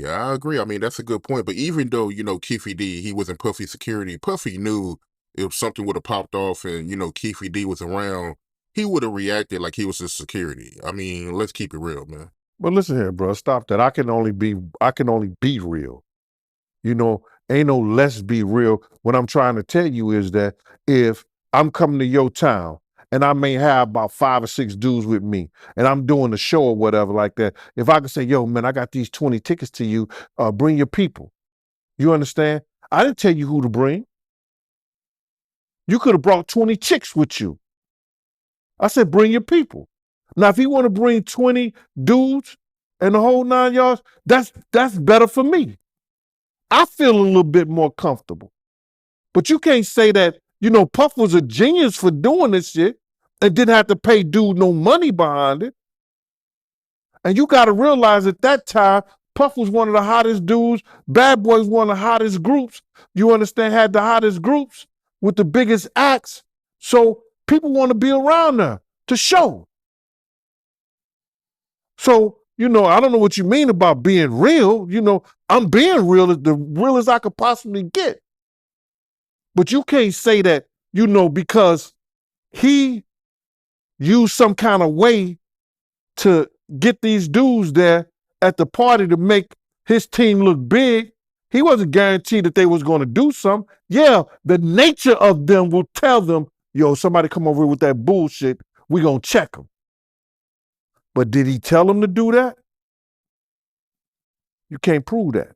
Yeah, I agree. I mean, that's a good point. But even though, Keefe D, he was in Puffy security, Puffy knew if something would have popped off and, Keefe D was around, he would have reacted like he was his security. I mean, let's keep it real, man. But listen here, bro, stop that. I can only be real. Ain't no let's be real. What I'm trying to tell you is that if I'm coming to your town and I may have about 5 or 6 dudes with me and I'm doing a show or whatever like that, if I can say, yo, man, I got these 20 tickets to you, bring your people. You understand? I didn't tell you who to bring. You could have brought 20 chicks with you. I said, bring your people. Now, if you want to bring 20 dudes and the whole 9 yards, that's better for me. I feel a little bit more comfortable. But you can't say that, Puff was a genius for doing this shit and didn't have to pay dude no money behind it. And you got to realize at that time, Puff was one of the hottest dudes. Bad Boy was one of the hottest groups. You understand? Had the hottest groups with the biggest acts. So people want to be around there to show. So, I don't know what you mean about being real. I'm being real, the realest I could possibly get. But you can't say that, because he used some kind of way to get these dudes there at the party to make his team look big. He wasn't guaranteed that they was going to do something. Yeah, the nature of them will tell them, yo, somebody come over here with that bullshit, we going to check them. But did he tell them to do that? You can't prove that.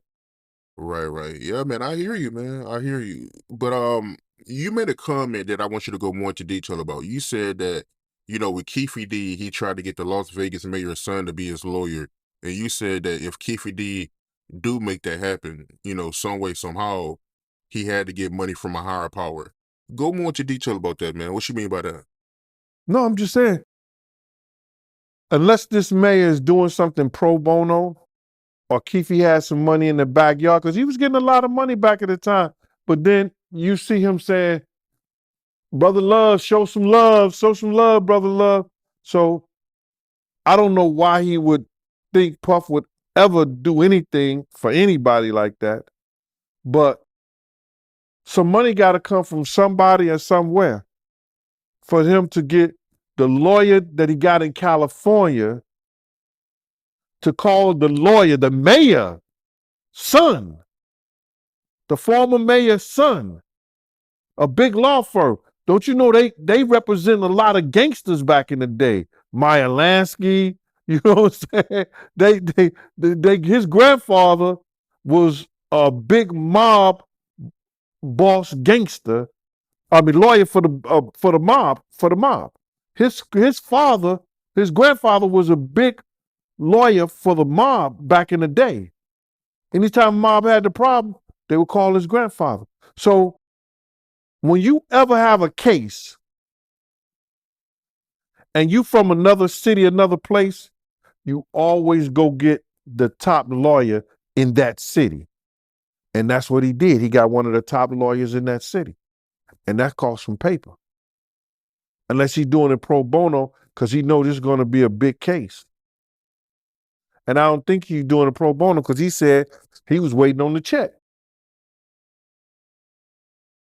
Right, right. Yeah, man, I hear you, man. I hear you. But you made a comment that I want you to go more into detail about. You said that, with Keefe D, he tried to get the Las Vegas mayor's son to be his lawyer. And you said that if Keefe D do make that happen, some way, somehow, he had to get money from a higher power. Go more into detail about that, man. What you mean by that? No, I'm just saying, unless this mayor is doing something pro bono or Keefe has some money in the backyard, because he was getting a lot of money back at the time. But then you see him saying, brother love, show some love, brother love. So I don't know why he would think Puff would ever do anything for anybody like that. But some money got to come from somebody and somewhere for him to get the lawyer that he got in California to call the lawyer, the mayor's son, the former mayor's son, a big law firm. Don't you know they represent a lot of gangsters back in the day? Meyer Lansky, you know what I'm saying? His grandfather was a big mob boss gangster. I mean, lawyer for the mob. His grandfather was a big lawyer for the mob back in the day. Anytime mob had the problem, they would call his grandfather. So when you ever have a case and you from another city, another place, you always go get the top lawyer in that city. And that's what he did. He got one of the top lawyers in that city. And that costs some paper. Unless he's doing it pro bono, because he knows this is going to be a big case. And I don't think he's doing it pro bono because he said he was waiting on the check.